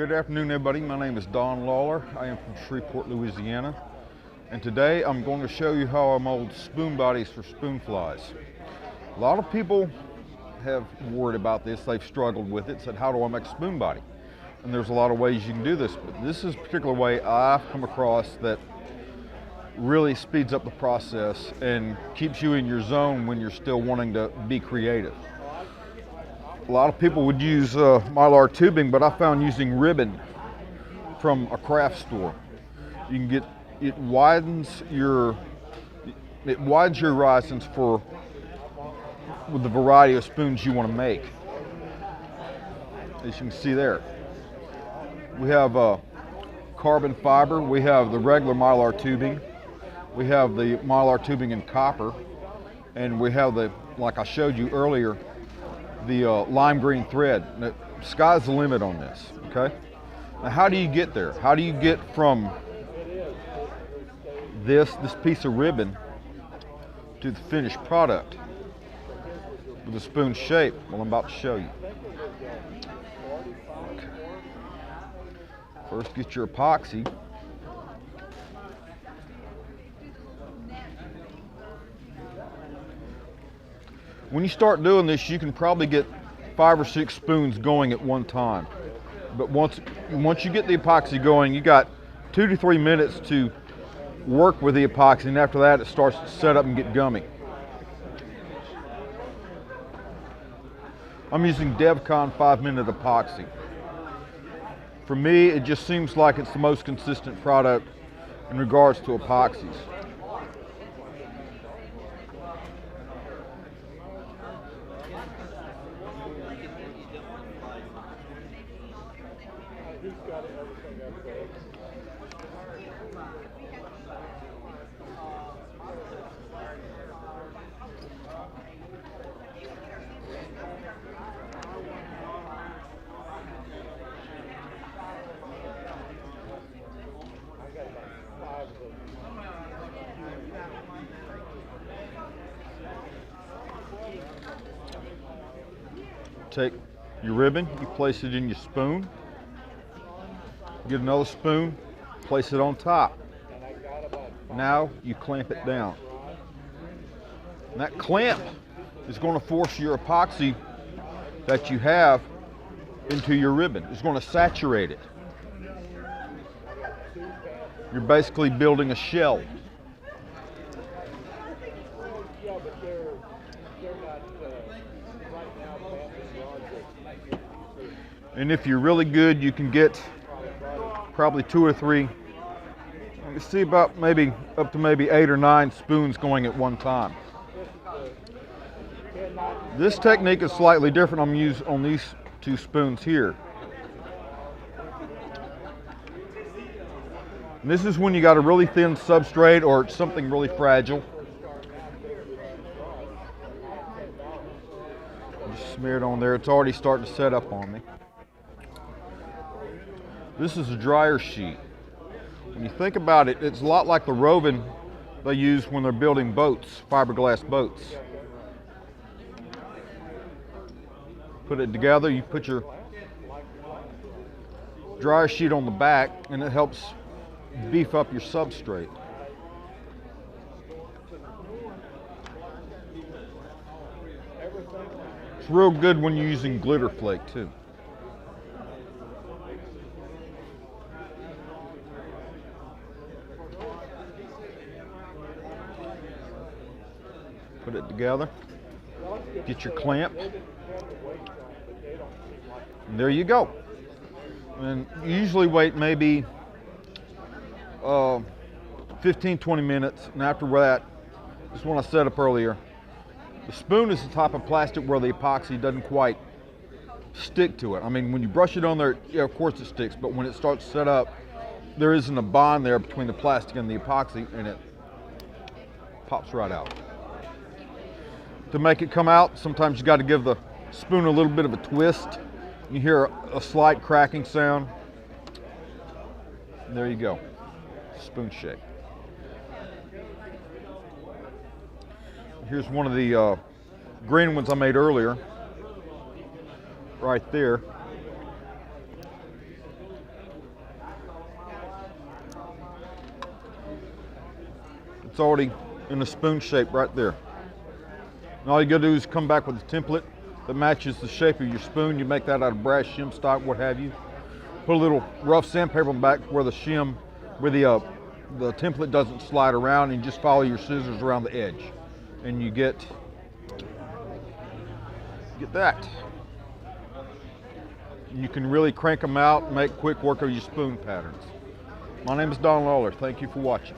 Good afternoon, everybody. My name is Don Lawler. I am from Shreveport, Louisiana. And today I'm going to show you how I mold spoon bodies for spoon flies. A lot of people have worried about this. They've struggled with it, said, how do I make a spoon body? And there's a lot of ways you can do this, but this is a particular way I've come across that really speeds up the process and keeps you in your zone when you're still wanting to be creative. A lot of people would use mylar tubing, but I found using ribbon from a craft store. You can get, it widens your horizons with the variety of spoons you want to make. As you can see there, we have carbon fiber, we have the regular mylar tubing, we have the mylar tubing in copper, and we have the, like I showed you earlier, the lime green thread. The sky's the limit on this, okay? Now how do you get there? How do you get from this piece of ribbon to the finished product with a spoon shape? Well, I'm about to show you. Okay. First, get your epoxy. When you start doing this, you can probably get 5 or 6 spoons going at one time. But once you get the epoxy going, you got 2 to 3 minutes to work with the epoxy, and after that it starts to set up and get gummy. I'm using DevCon 5-minute epoxy. For me, it just seems like it's the most consistent product in regards to epoxies. Take your ribbon, you place it in your spoon, get another spoon, place it on top. Now you clamp it down. And that clamp is going to force your epoxy that you have into your ribbon. It's going to saturate it. You're basically building a shell. And if you're really good, you can get probably 2 or 3. You can see about maybe up to maybe 8 or 9 spoons going at one time. This technique is slightly different. I'm using on these 2 spoons here. And this is when you got a really thin substrate or it's something really fragile. Just smear it on there. It's already starting to set up on me. This is a dryer sheet. When you think about it, it's a lot like the roving they use when they're building boats, fiberglass boats. Put it together, you put your dryer sheet on the back, and it helps beef up your substrate. It's real good when you're using glitter flake too. Put it together, get your clamp, and there you go. And you usually wait maybe 15-20 minutes, and after that, just what I set up earlier, the spoon is the type of plastic where the epoxy doesn't quite stick to it. I mean, when you brush it on there, yeah, of course it sticks, but when it starts to set up, there isn't a bond there between the plastic and the epoxy, and it pops right out. To make it come out, sometimes you got to give the spoon a little bit of a twist. You hear a slight cracking sound. And there you go, spoon shape. Here's one of the green ones I made earlier, right there. It's already in the spoon shape right there. And all you gotta do is come back with a template that matches the shape of your spoon. You make that out of brass, shim stock, what have you. Put a little rough sandpaper on the back where the template doesn't slide around, and just follow your scissors around the edge. And you get that. And you can really crank them out and make quick work of your spoon patterns. My name is Don Lawler. Thank you for watching.